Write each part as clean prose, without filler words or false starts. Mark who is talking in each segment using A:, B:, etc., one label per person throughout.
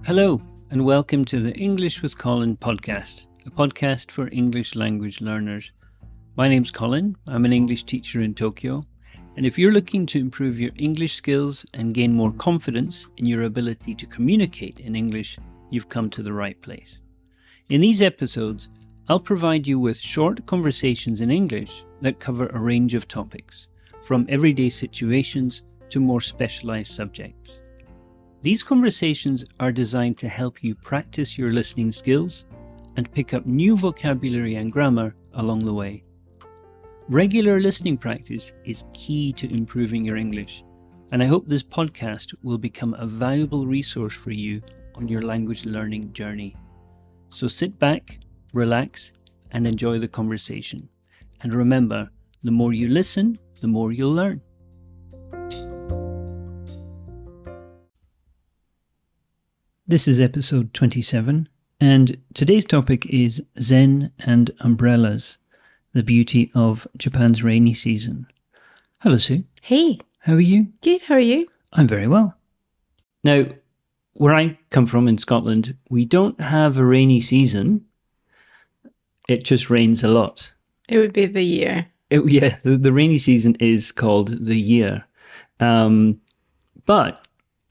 A: Hello, and welcome to the English with Colin Podcast, a podcast for English language learners. My name's Colin, I'm an English teacher in Tokyo, and if you're looking to improve your English skills and gain more confidence in your ability to communicate in English, you've come to the right place. In these episodes, I'll provide you with short conversations in English that cover a range of topics, from everyday situations to more specialised subjects. These conversations are designed to help you practice your listening skills and pick up new vocabulary and grammar along the way. Regular listening practice is key to improving your English, and I hope this podcast will become a valuable resource for you on your language learning journey. So sit back, relax, and enjoy the conversation. And remember, the more you listen, the more you'll learn. This is episode 27, and today's topic is Zen and umbrellas, the beauty of Japan's rainy season. Hello, Sue.
B: Hey.
A: How are you?
B: Good, how are you?
A: I'm very well. Now, where I come from in Scotland, we don't have a rainy season. It just rains a lot.
B: It would be the year.
A: The rainy season is called the year. But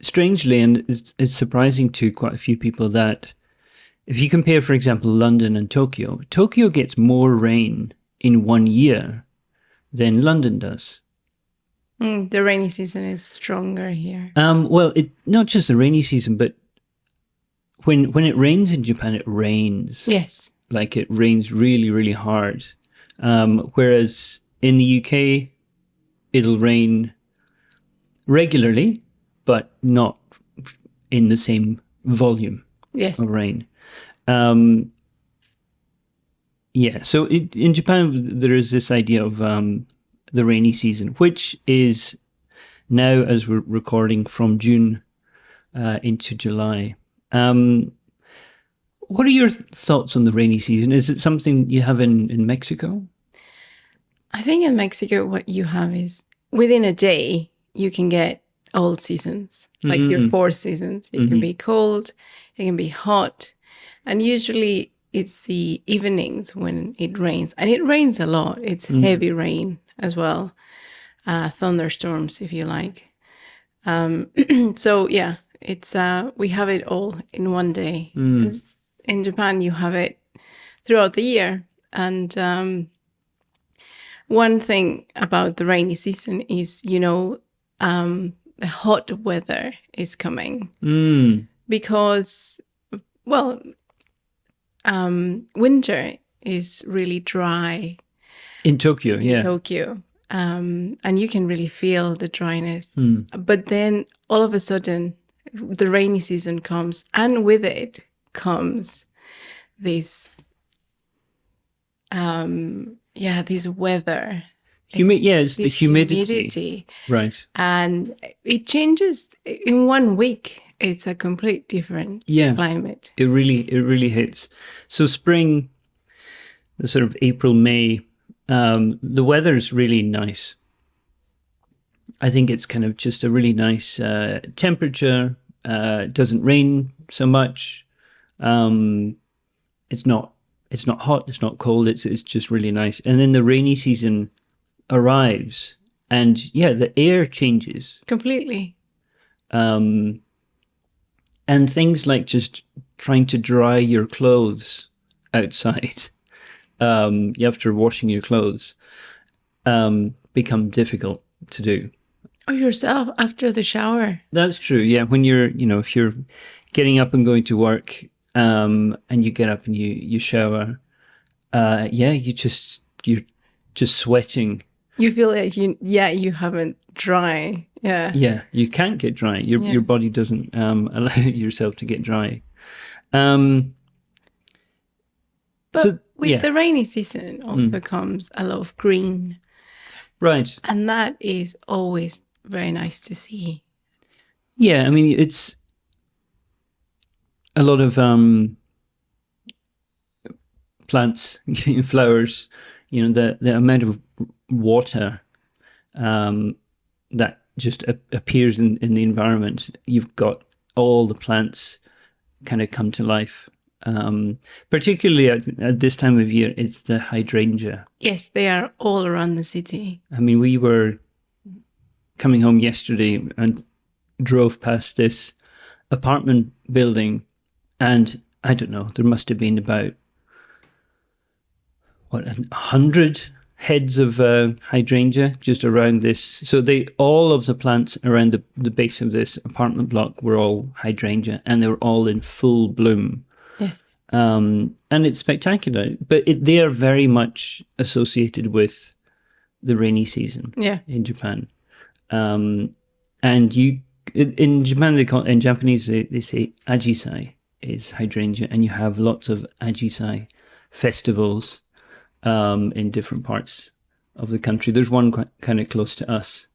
A: strangely, and it's surprising to quite a few people, that if you compare, for example, London and Tokyo, Tokyo gets more rain in 1 year than London does.
B: The rainy season is stronger here.
A: Well, not just the rainy season, but when it rains in Japan, it rains.
B: Yes.
A: Like it rains really, really hard. Whereas in the UK, it'll rain regularly, but not in the same volume of rain. So in Japan, there is this idea of the rainy season, which is now, as we're recording, from June into July. What are your thoughts on the rainy season? Is it something you have in Mexico?
B: I think in Mexico, what you have is within a day, you can get all seasons, like your 4 seasons. It can be cold, it can be hot, and usually it's the evenings when it rains, and it rains a lot. It's heavy rain as well, thunderstorms, if you like. So yeah, it's we have it all in one day. In Japan, you have it throughout the year, and one thing about the rainy season is, the hot weather is coming because, winter is really dry
A: in Tokyo.
B: And you can really feel the dryness. But then all of a sudden, the rainy season comes, and with it comes this, this weather.
A: It's the humidity. Right.
B: And it changes in 1 week. It's a complete different climate.
A: It really hits. So spring, the sort of April, May, the weather's really nice. I think it's kind of just a really nice temperature. It doesn't rain so much. It's not hot, it's not cold, it's just really nice. And then the rainy season arrives, and the air changes
B: completely.
A: And things like just trying to dry your clothes outside, after washing your clothes, become difficult to do.
B: Or yourself after the shower.
A: That's true. Yeah, when you're, if you're getting up and going to work, and you get up and you shower, you're just sweating.
B: You feel like you haven't dry. Yeah.
A: Yeah, you can't get dry. Your body doesn't allow yourself to get dry. But
B: with the rainy season also comes a lot of green.
A: Right.
B: And that is always very nice to see.
A: Yeah, I mean, it's a lot of plants, flowers, the amount of water that just appears in the environment. You've got all the plants kind of come to life. Particularly at this time of year, it's the hydrangea.
B: Yes, they are all around the city.
A: I mean, we were coming home yesterday and drove past this apartment building, and I don't know, there must have been about 100 heads of hydrangea just around this. So all of the plants around the base of this apartment block were all hydrangea, and they were all in full bloom.
B: Yes.
A: And it's spectacular, but they are very much associated with the rainy season in Japan. And in Japan, in Japanese, they say ajisai is hydrangea, and you have lots of ajisai festivals in different parts of the country. There's one kind of close to us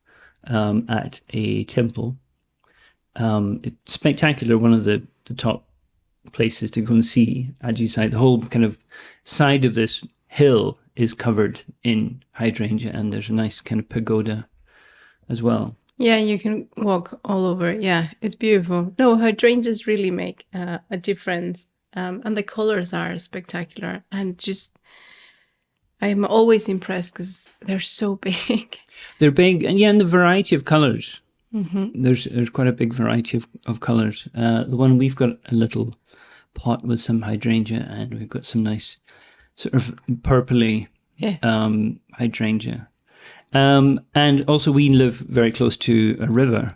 A: at a temple. It's spectacular, one of the top places to go and see ajisai. The whole kind of side of this hill is covered in hydrangea, and there's a nice kind of pagoda as well.
B: Yeah, you can walk all over. Yeah, it's beautiful. No, hydrangeas really make a difference, and the colors are spectacular. And just, I'm always impressed because they're so big.
A: They're big, and the variety of colors. Mm-hmm. There's quite a big variety of colors. The one we've got a little pot with some hydrangea, and we've got some nice sort of purpley hydrangea. And also we live very close to a river,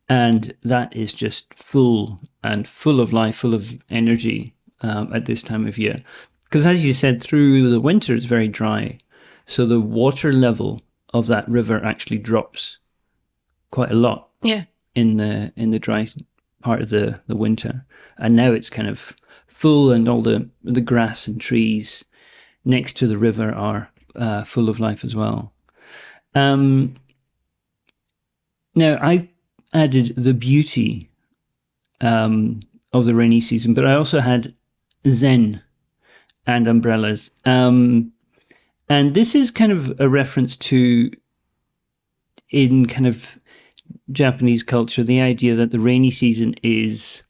A: and that is just full of life, full of energy at this time of year. Because as you said, through the winter it's very dry, so the water level of that river actually drops quite a lot in the dry part of the winter. And now it's kind of full, and all the grass and trees next to the river are full of life as well. Now, I added the beauty of the rainy season, but I also had zen and umbrellas. And this is kind of a reference to, in kind of Japanese culture, the idea that the rainy season is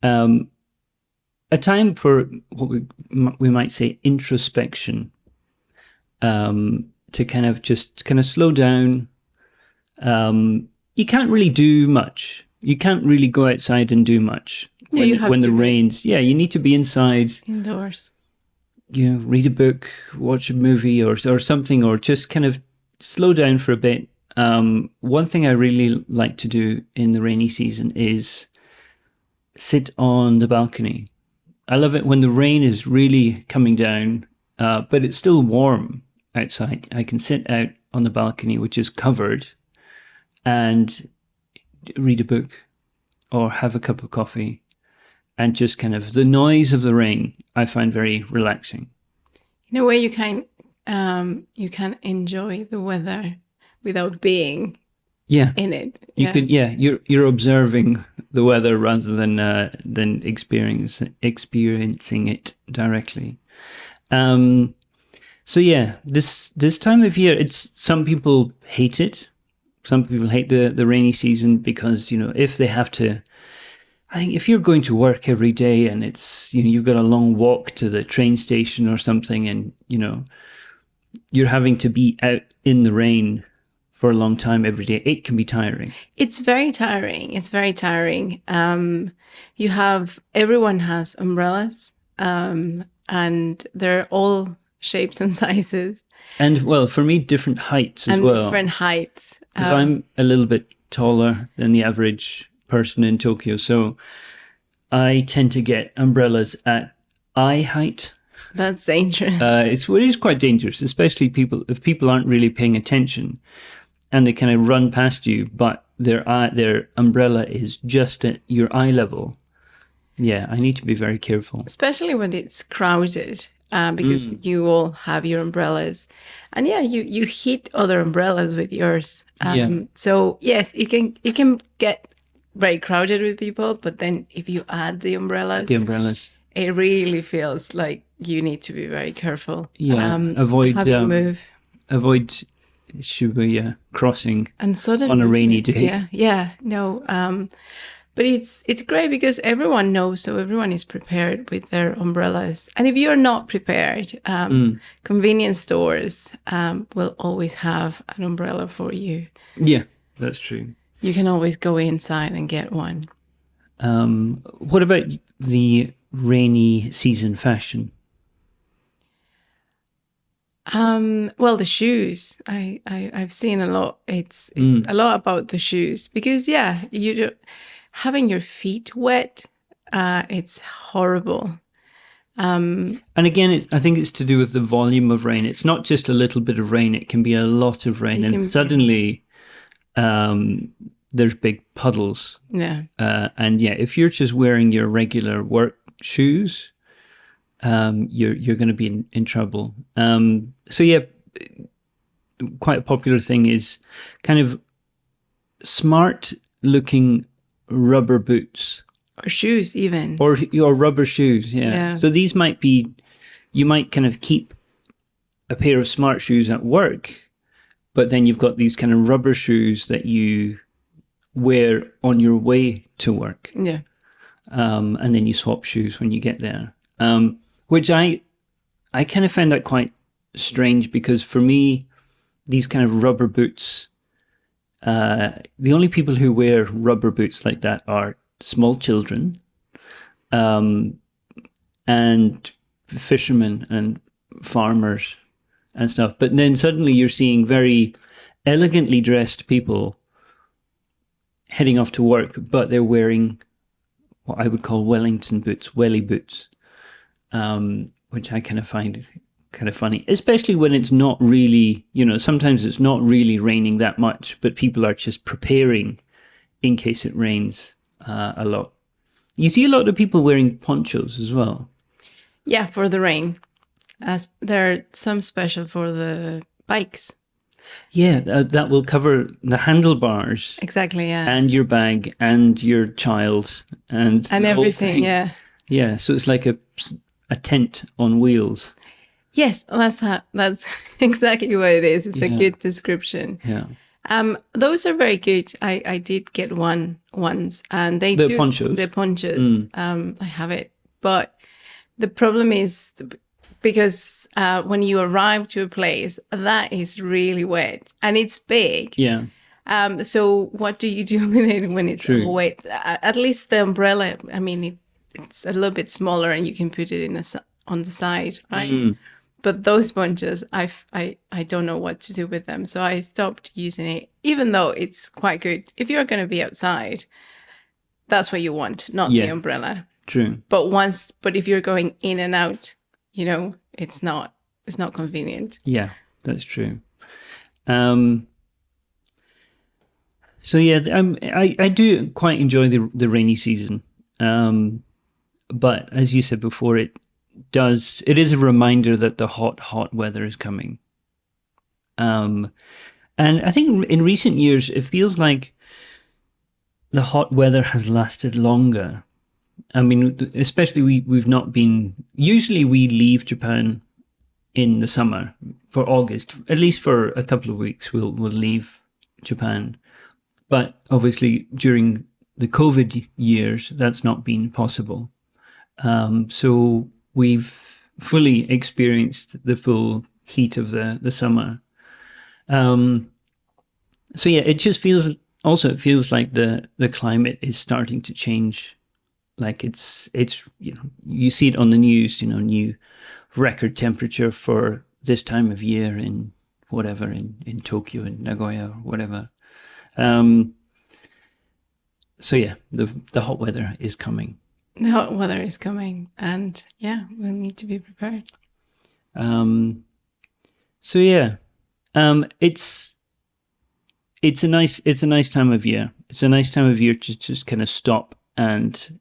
A: a time for what we might say introspection, to kind of slow down. You can't really do much. You can't really go outside and do much when the rains. Yeah, you need to be inside,
B: indoors.
A: You know, read a book, watch a movie, or something, or just kind of slow down for a bit. One thing I really like to do in the rainy season is sit on the balcony. I love it when the rain is really coming down, but it's still warm outside. I can sit out on the balcony, which is covered, and read a book or have a cup of coffee, and just kind of the noise of the rain I find very relaxing.
B: In a way, you can enjoy the weather without being in it.
A: You could, you're observing the weather rather than experiencing it directly. So yeah, this time of year, some people hate it. Some people hate the rainy season because, you know, if they have to, I think if you're going to work every day and it's, you know, you've got a long walk to the train station or something, and, you know, you're having to be out in the rain for a long time every day, it can be tiring.
B: It's very tiring. Everyone has umbrellas, and they're all shapes and sizes.
A: And, well, for me, different heights as well.
B: Different heights.
A: Because I'm a little bit taller than the average person in Tokyo, so I tend to get umbrellas at eye height.
B: That's dangerous.
A: It is quite dangerous, especially if people aren't really paying attention and they kind of run past you, but their umbrella is just at your eye level. Yeah, I need to be very careful.
B: Especially when it's crowded, because you all have your umbrellas. And yeah, you hit other umbrellas with yours. So yes, it can get very crowded with people, but then if you add the umbrellas, it really feels like you need to be very careful.
A: Yeah, avoid Shibuya crossing
B: and sudden
A: on a rainy day.
B: Yeah. No. But it's great because everyone knows, so everyone is prepared with their umbrellas. And if you're not prepared, convenience stores will always have an umbrella for you.
A: Yeah, that's true.
B: You can always go inside and get one.
A: What about the rainy season fashion?
B: Well, the shoes. I've seen a lot. It's a lot about the shoes because having your feet wet, it's horrible.
A: And again, I think it's to do with the volume of rain. It's not just a little bit of rain; it can be a lot of rain, and suddenly there's big puddles.
B: Yeah.
A: And if you're just wearing your regular work shoes, you're going to be in trouble. Quite a popular thing is kind of smart looking rubber boots
B: Or shoes even.
A: or rubber shoes. Yeah. So these might be, you might kind of keep a pair of smart shoes at work, but then you've got these kind of rubber shoes that you wear on your way to work.
B: Yeah.
A: And then you swap shoes when you get there. Which I kind of found that quite strange because for me, these kind of rubber boots, the only people who wear rubber boots like that are small children, and fishermen and farmers and stuff. But then suddenly you're seeing very elegantly dressed people heading off to work, but they're wearing what I would call Wellington boots, welly boots, which I kind of find kind of funny, especially when it's not really, sometimes it's not really raining that much, but people are just preparing in case it rains a lot. You see a lot of people wearing ponchos as well.
B: Yeah, for the rain. There are some special for the bikes.
A: Yeah, that will cover the handlebars.
B: Exactly, yeah.
A: And your bag and your child and
B: everything, yeah.
A: Yeah, so it's like a tent on wheels.
B: Yes, that's exactly what it is. It's a good description.
A: Yeah.
B: Those are very good. I did get one once, and
A: the ponchos.
B: The ponchos. I have it, but the problem is because when you arrive to a place that is really wet and it's big.
A: Yeah.
B: So what do you do with it when it's wet? At least the umbrella. I mean, it's a little bit smaller, and you can put it on the side, right? But those ponchos, I don't know what to do with them. So I stopped using it, even though it's quite good. If you're going to be outside, that's what you want, not the umbrella.
A: True.
B: But if you're going in and out, it's not convenient.
A: Yeah, that's true. So yeah, I do quite enjoy the rainy season. But as you said before, it is a reminder that the hot weather is coming. And I think in recent years, it feels like the hot weather has lasted longer. I mean, especially we've not been, usually we leave Japan in the summer for August, at least for a couple of weeks, we'll leave Japan. But obviously during the COVID years, that's not been possible. So we've fully experienced the full heat of the summer. So yeah, it feels like the climate is starting to change. Like it's you see it on the news, new record temperature for this time of year in whatever, in Tokyo and Nagoya or whatever. So yeah, the hot weather is coming.
B: The hot weather is coming, and we'll need to be prepared.
A: So yeah, it's a nice time of year. It's a nice time of year to just kind of stop and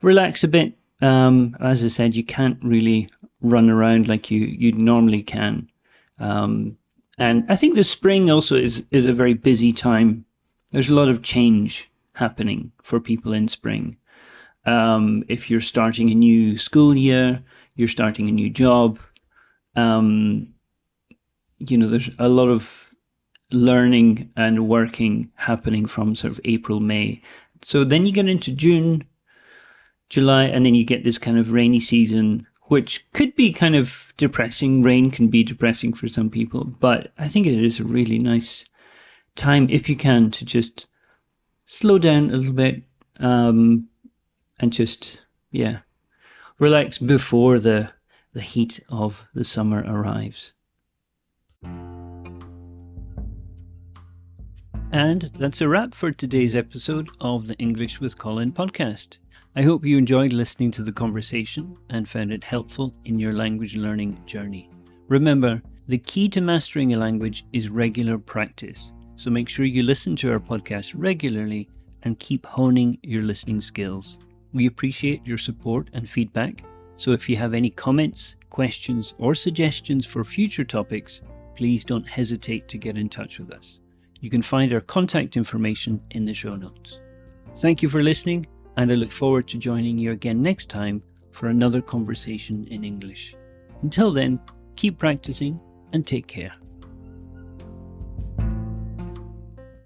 A: relax a bit. As I said, you can't really run around like you normally can. And I think the spring also is a very busy time. There's a lot of change happening for people in spring. If you're starting a new school year, you're starting a new job, there's a lot of learning and working happening from sort of April, May. So then you get into June, July, and then you get this kind of rainy season, which could be kind of depressing. Rain can be depressing for some people, but I think it is a really nice time, if you can, to just slow down a little bit and just, relax before the heat of the summer arrives. And that's a wrap for today's episode of the English with Colin podcast. I hope you enjoyed listening to the conversation and found it helpful in your language learning journey. Remember, the key to mastering a language is regular practice. So make sure you listen to our podcast regularly and keep honing your listening skills. We appreciate your support and feedback. So if you have any comments, questions, or suggestions for future topics, please don't hesitate to get in touch with us. You can find our contact information in the show notes. Thank you for listening, and I look forward to joining you again next time for another conversation in English. Until then, keep practicing and take care.